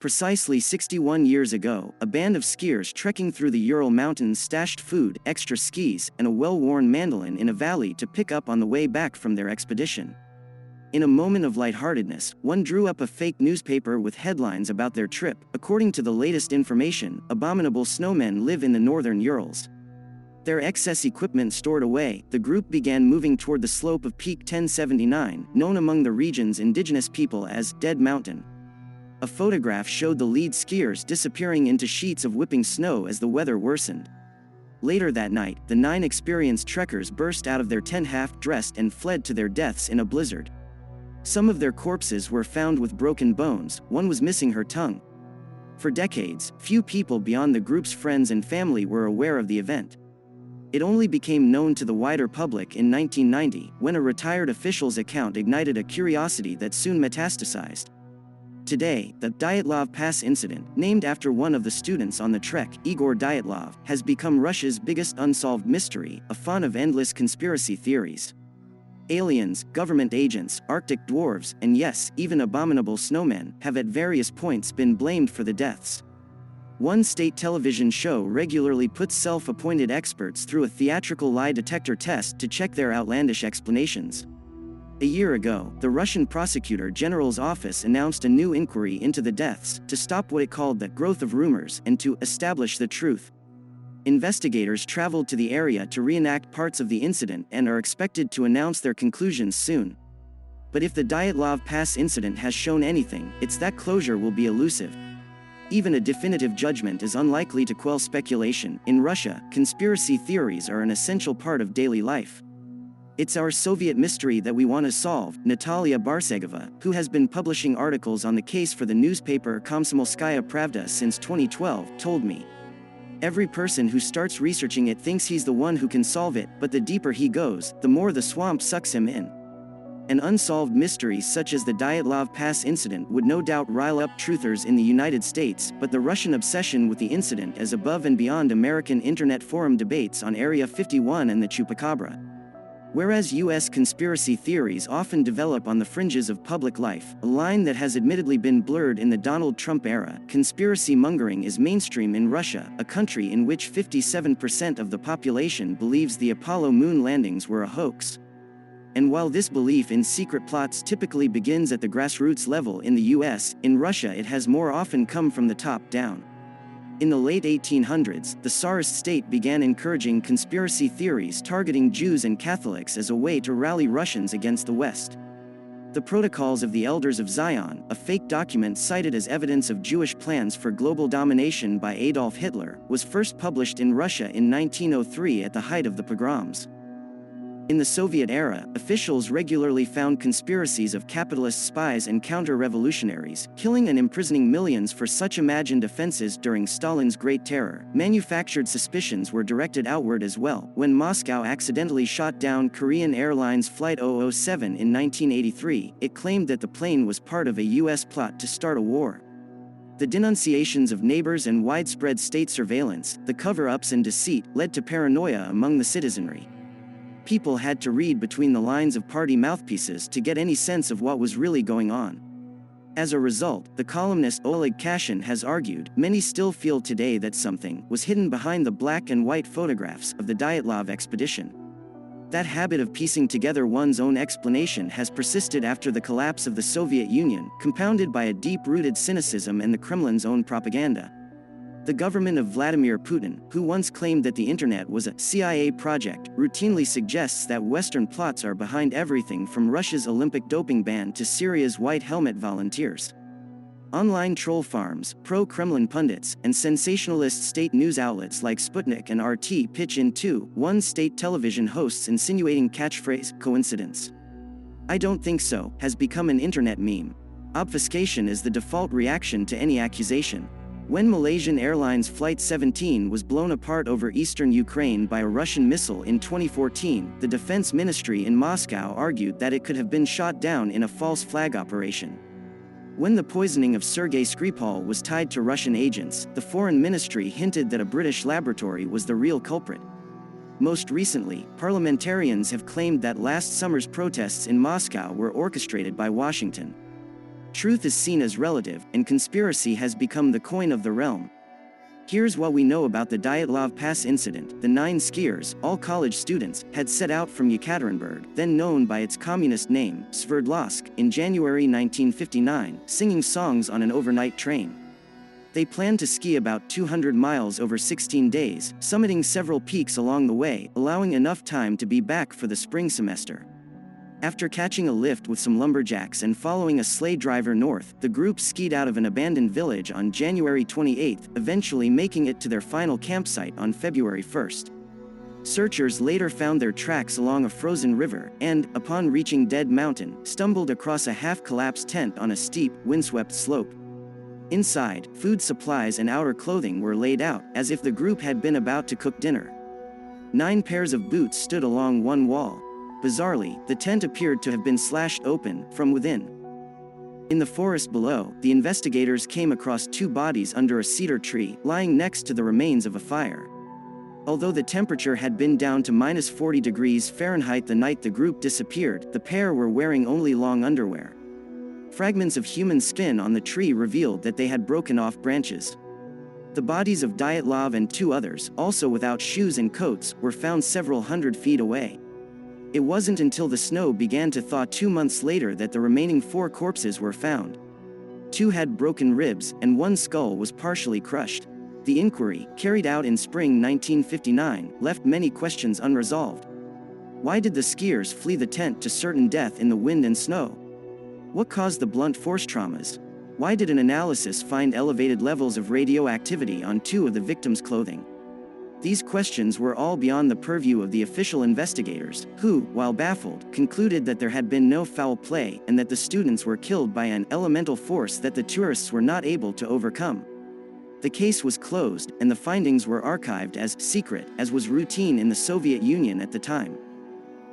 Precisely 61 years ago, a band of skiers trekking through the Ural Mountains stashed food, extra skis, and a well-worn mandolin in a valley to pick up on the way back from their expedition. In a moment of lightheartedness, one drew up a fake newspaper with headlines about their trip. According to the latest information, abominable snowmen live in the northern Urals. Their excess equipment stored away, the group began moving toward the slope of Peak 1079, known among the region's indigenous people as Dead Mountain. A photograph showed the lead skiers disappearing into sheets of whipping snow as the weather worsened. Later that night, the 9 experienced trekkers burst out of their tent half-dressed and fled to their deaths in a blizzard. Some of their corpses were found with broken bones, one was missing her tongue. For decades, few people beyond the group's friends and family were aware of the event. It only became known to the wider public in 1990, when a retired official's account ignited a curiosity that soon metastasized. Today, the Dyatlov Pass incident, named after one of the students on the trek, Igor Dyatlov, has become Russia's biggest unsolved mystery, a font of endless conspiracy theories. Aliens, government agents, Arctic dwarves, and yes, even abominable snowmen, have at various points been blamed for the deaths. One state television show regularly puts self-appointed experts through a theatrical lie detector test to check their outlandish explanations. A year ago, the Russian Prosecutor General's office announced a new inquiry into the deaths, to stop what it called the growth of rumors and to establish the truth. Investigators traveled to the area to reenact parts of the incident and are expected to announce their conclusions soon. But if the Dyatlov Pass incident has shown anything, it's that closure will be elusive. Even a definitive judgment is unlikely to quell speculation. In Russia, conspiracy theories are an essential part of daily life. It's our Soviet mystery that we want to solve, Natalia Barsegova, who has been publishing articles on the case for the newspaper Komsomolskaya Pravda since 2012, told me. Every person who starts researching it thinks he's the one who can solve it, but the deeper he goes, the more the swamp sucks him in. An unsolved mystery such as the Dyatlov Pass incident would no doubt rile up truthers in the United States, but the Russian obsession with the incident is above and beyond American Internet forum debates on Area 51 and the Chupacabra. Whereas U.S. conspiracy theories often develop on the fringes of public life, a line that has admittedly been blurred in the Donald Trump era, conspiracy mongering is mainstream in Russia, a country in which 57% of the population believes the Apollo moon landings were a hoax. And while this belief in secret plots typically begins at the grassroots level in the U.S., in Russia it has more often come from the top down. In the late 1800s, the Tsarist state began encouraging conspiracy theories targeting Jews and Catholics as a way to rally Russians against the West. The Protocols of the Elders of Zion, a fake document cited as evidence of Jewish plans for global domination by Adolf Hitler, was first published in Russia in 1903 at the height of the pogroms. In the Soviet era, officials regularly found conspiracies of capitalist spies and counter-revolutionaries, killing and imprisoning millions for such imagined offenses during Stalin's Great Terror. Manufactured suspicions were directed outward as well. When Moscow accidentally shot down Korean Airlines Flight 007 in 1983, it claimed that the plane was part of a U.S. plot to start a war. The denunciations of neighbors and widespread state surveillance, the cover-ups and deceit, led to paranoia among the citizenry. People had to read between the lines of party mouthpieces to get any sense of what was really going on. As a result, the columnist Oleg Kashin has argued, many still feel today that something was hidden behind the black and white photographs of the Dyatlov expedition. That habit of piecing together one's own explanation has persisted after the collapse of the Soviet Union, compounded by a deep-rooted cynicism and the Kremlin's own propaganda. The government of Vladimir Putin, who once claimed that the internet was a CIA project, routinely suggests that Western plots are behind everything from Russia's Olympic doping ban to Syria's white helmet volunteers. Online troll farms, pro-Kremlin pundits, and sensationalist state news outlets like Sputnik and RT pitch in too, one state television host's insinuating catchphrase, "Coincidence? I don't think so," has become an internet meme. Obfuscation is the default reaction to any accusation. When Malaysian Airlines Flight 17 was blown apart over eastern Ukraine by a Russian missile in 2014, the Defense Ministry in Moscow argued that it could have been shot down in a false flag operation. When the poisoning of Sergei Skripal was tied to Russian agents, the Foreign Ministry hinted that a British laboratory was the real culprit. Most recently, parliamentarians have claimed that last summer's protests in Moscow were orchestrated by Washington. Truth is seen as relative, and conspiracy has become the coin of the realm. Here's what we know about the Dyatlov Pass incident. The 9 skiers, all college students, had set out from Yekaterinburg, then known by its communist name, Sverdlovsk, in January 1959, singing songs on an overnight train. They planned to ski about 200 miles over 16 days, summiting several peaks along the way, allowing enough time to be back for the spring semester. After catching a lift with some lumberjacks and following a sleigh driver north, the group skied out of an abandoned village on January 28, eventually making it to their final campsite on February 1. Searchers later found their tracks along a frozen river and, upon reaching Dead Mountain, stumbled across a half-collapsed tent on a steep, windswept slope. Inside, food supplies and outer clothing were laid out, as if the group had been about to cook dinner. 9 pairs of boots stood along one wall. Bizarrely, the tent appeared to have been slashed open from within. In the forest below, the investigators came across 2 bodies under a cedar tree, lying next to the remains of a fire. Although the temperature had been down to -40 degrees Fahrenheit the night the group disappeared, the pair were wearing only long underwear. Fragments of human skin on the tree revealed that they had broken off branches. The bodies of Dyatlov and 2 others, also without shoes and coats, were found several hundred feet away. It wasn't until the snow began to thaw 2 months later that the remaining 4 corpses were found. 2 had broken ribs, and 1 skull was partially crushed. The inquiry, carried out in spring 1959, left many questions unresolved. Why did the skiers flee the tent to certain death in the wind and snow? What caused the blunt force traumas? Why did an analysis find elevated levels of radioactivity on 2 of the victims' clothing? These questions were all beyond the purview of the official investigators, who, while baffled, concluded that there had been no foul play and that the students were killed by an elemental force that the tourists were not able to overcome. The case was closed, and the findings were archived as secret, as was routine in the Soviet Union at the time.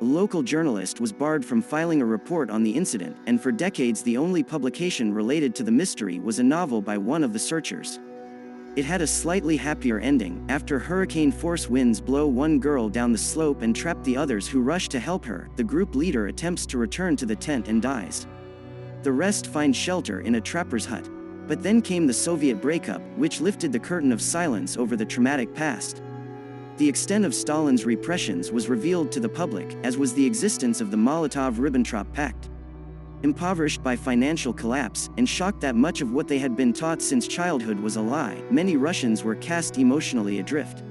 A local journalist was barred from filing a report on the incident, and for decades the only publication related to the mystery was a novel by one of the searchers. It had a slightly happier ending. After hurricane-force winds blow one girl down the slope and trap the others who rush to help her, the group leader attempts to return to the tent and dies. The rest find shelter in a trapper's hut. But then came the Soviet breakup, which lifted the curtain of silence over the traumatic past. The extent of Stalin's repressions was revealed to the public, as was the existence of the Molotov-Ribbentrop Pact. Impoverished by financial collapse, and shocked that much of what they had been taught since childhood was a lie, many Russians were cast emotionally adrift.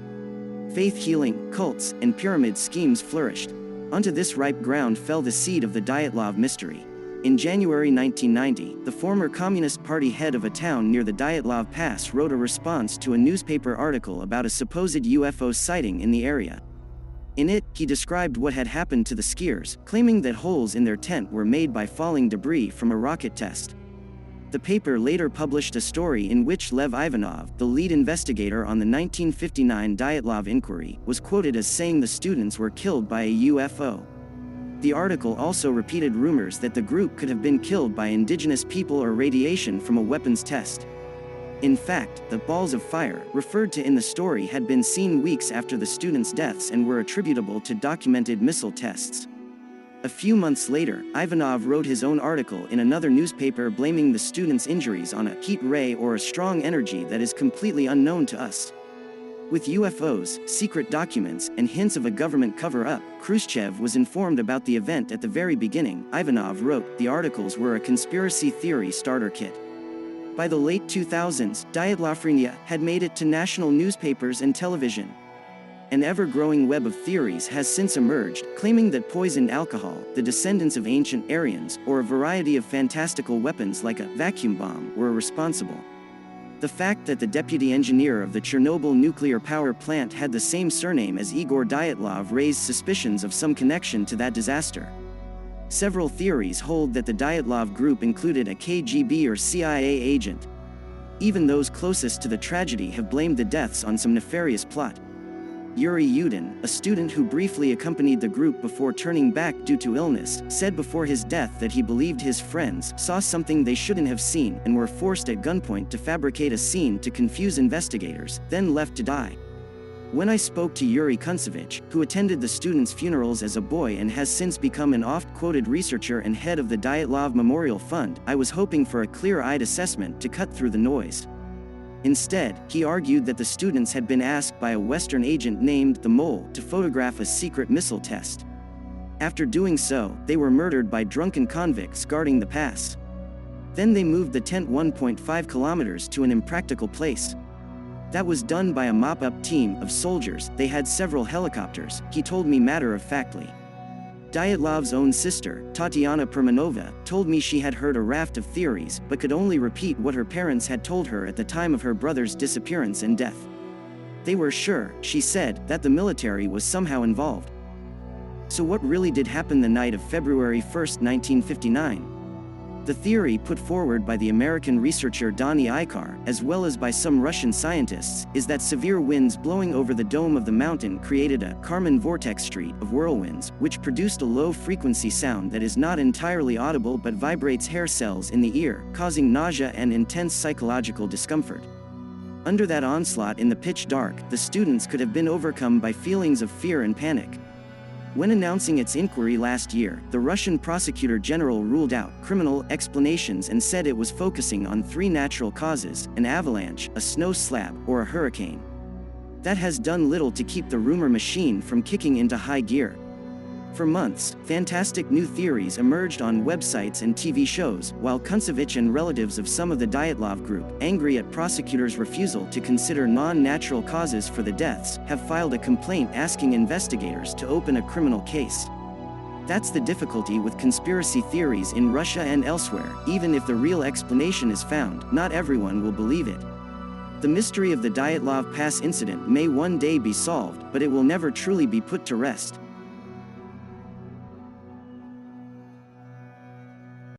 Faith healing, cults, and pyramid schemes flourished. Onto this ripe ground fell the seed of the Dyatlov mystery. In January 1990, the former Communist Party head of a town near the Dyatlov Pass wrote a response to a newspaper article about a supposed UFO sighting in the area. In it, he described what had happened to the skiers, claiming that holes in their tent were made by falling debris from a rocket test. The paper later published a story in which Lev Ivanov, the lead investigator on the 1959 Dyatlov inquiry, was quoted as saying the students were killed by a UFO. The article also repeated rumors that the group could have been killed by indigenous people or radiation from a weapons test. In fact, the balls of fire, referred to in the story, had been seen weeks after the students' deaths and were attributable to documented missile tests. A few months later, Ivanov wrote his own article in another newspaper blaming the students' injuries on a heat ray or a strong energy that is completely unknown to us. With UFOs, secret documents, and hints of a government cover-up, Khrushchev was informed about the event at the very beginning. Ivanov wrote, the articles were a conspiracy theory starter kit. By the late 2000s, Dyatlov had made it to national newspapers and television. An ever-growing web of theories has since emerged, claiming that poisoned alcohol, the descendants of ancient Aryans, or a variety of fantastical weapons like a vacuum bomb were responsible. The fact that the deputy engineer of the Chernobyl nuclear power plant had the same surname as Igor Dyatlov raised suspicions of some connection to that disaster. Several theories hold that the Dyatlov group included a KGB or CIA agent. Even those closest to the tragedy have blamed the deaths on some nefarious plot. Yuri Yudin, a student who briefly accompanied the group before turning back due to illness, said before his death that he believed his friends saw something they shouldn't have seen and were forced at gunpoint to fabricate a scene to confuse investigators, then left to die. When I spoke to Yuri Kuntsevich, who attended the students' funerals as a boy and has since become an oft-quoted researcher and head of the Dyatlov Memorial Fund, I was hoping for a clear-eyed assessment to cut through the noise. Instead, he argued that the students had been asked by a Western agent named the Mole to photograph a secret missile test. After doing so, they were murdered by drunken convicts guarding the pass. Then they moved the tent 1.5 kilometers to an impractical place. That was done by a mop-up team of soldiers. They had several helicopters, he told me matter-of-factly. Dyatlov's own sister, Tatiana Permanova, told me she had heard a raft of theories but could only repeat what her parents had told her at the time of her brother's disappearance and death. They were sure, she said, that the military was somehow involved. So what really did happen the night of February 1, 1959? The theory put forward by the American researcher Donny Ikar, as well as by some Russian scientists, is that severe winds blowing over the dome of the mountain created a Kármán vortex street of whirlwinds, which produced a low-frequency sound that is not entirely audible but vibrates hair cells in the ear, causing nausea and intense psychological discomfort. Under that onslaught in the pitch dark, the students could have been overcome by feelings of fear and panic. When announcing its inquiry last year, the Russian prosecutor general ruled out criminal explanations and said it was focusing on three natural causes: an avalanche, a snow slab, or a hurricane. That has done little to keep the rumor machine from kicking into high gear. For months, fantastic new theories emerged on websites and TV shows, while Kuntsevich and relatives of some of the Dyatlov group, angry at prosecutors' refusal to consider non-natural causes for the deaths, have filed a complaint asking investigators to open a criminal case. That's the difficulty with conspiracy theories in Russia and elsewhere. Even if the real explanation is found, not everyone will believe it. The mystery of the Dyatlov Pass incident may one day be solved, but it will never truly be put to rest.